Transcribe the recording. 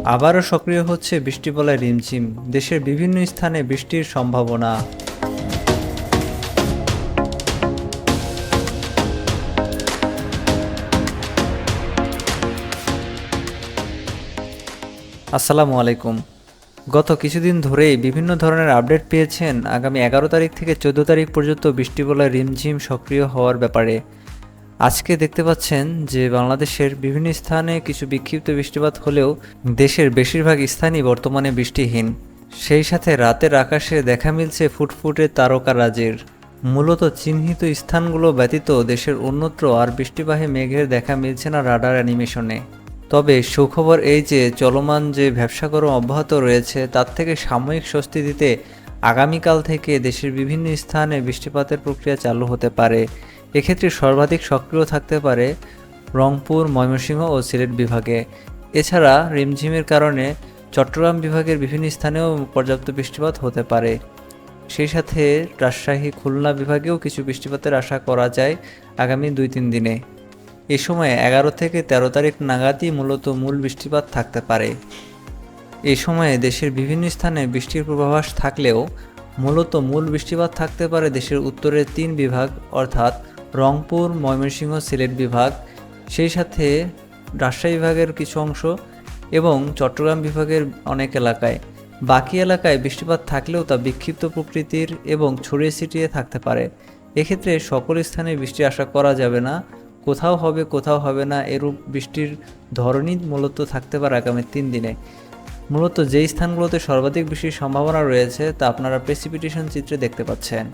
আবারও সক্রিয় হচ্ছে বৃষ্টিবলয় রিমঝিম, দেশের বিভিন্ন স্থানে বৃষ্টির সম্ভাবনা। আসসালামু আলাইকুম। গত কিছুদিন ধরেই বিভিন্ন ধরনের আপডেট পেয়েছেন আগামী 11 তারিখ থেকে 14 তারিখ পর্যন্ত বৃষ্টিবলয় রিমঝিম সক্রিয় হওয়ার ব্যাপারে। আজকে দেখতে পাচ্ছেন যে বাংলাদেশের বিভিন্ন স্থানে কিছু বিক্ষিপ্ত বৃষ্টিপাত হলেও দেশের বেশিরভাগ স্থানই বর্তমানে বৃষ্টিহীন। সেই সাথে রাতের আকাশে দেখা মিলছে ফুটফুটে তারকারাজির। মূলত চিহ্নিত স্থানগুলো ব্যতীত দেশের অন্যত্র আর বৃষ্টিবাহী মেঘের দেখা মিলছে না রাডার অ্যানিমেশনে। তবে সুখবর এই যে চলমান যে ব্যবসা গরম অব্যাহত রয়েছে তার থেকে সাময়িক স্বস্তি দিতে আগামীকাল থেকে দেশের বিভিন্ন স্থানে বৃষ্টিপাতের প্রক্রিয়া চালু হতে পারে। এক্ষেত্রে সর্বাধিক সক্রিয় থাকতে পারে রংপুর, ময়মনসিংহ ও সিলেট বিভাগে। এছাড়া রিমঝিমের কারণে চট্টগ্রাম বিভাগের বিভিন্ন স্থানেও পর্যাপ্ত বৃষ্টিপাত হতে পারে। সেই সাথে রাজশাহী, খুলনা বিভাগেও কিছু বৃষ্টিপাতের আশা করা যায় আগামী 2-3 দিনে। এ সময় 11 থেকে 13 তারিখ নাগাদই মূলত মূল বৃষ্টিপাত থাকতে পারে। এই সময়ে দেশের বিভিন্ন স্থানে বৃষ্টির পূর্বাভাস থাকলেও মূলত মূল বৃষ্টিপাত থাকতে পারে দেশের উত্তরের 3 বিভাগ অর্থাৎ রংপুর, ময়মনসিংহ, সিলেট বিভাগ, সেই সাথে রাজশাহী বিভাগের কিছু অংশ এবং চট্টগ্রাম বিভাগের অনেক এলাকায়। বাকি এলাকায় বৃষ্টিপাত থাকলেও তা বিক্ষিপ্ত প্রকৃতির এবং ছড়িয়ে ছিটিয়ে থাকতে পারে। এক্ষেত্রে সকল স্থানে বৃষ্টি আশা করা যাবে না, কোথাও হবে কোথাও হবে না, এরূপ বৃষ্টির ধরনই মূলত থাকতে পারে আগামী 3 দিনে। মূলত যেই স্থানগুলোতে সর্বাধিক বৃষ্টির সম্ভাবনা রয়েছে তা আপনারা প্রেসিপিটেশন চিত্রে দেখতে পাচ্ছেন।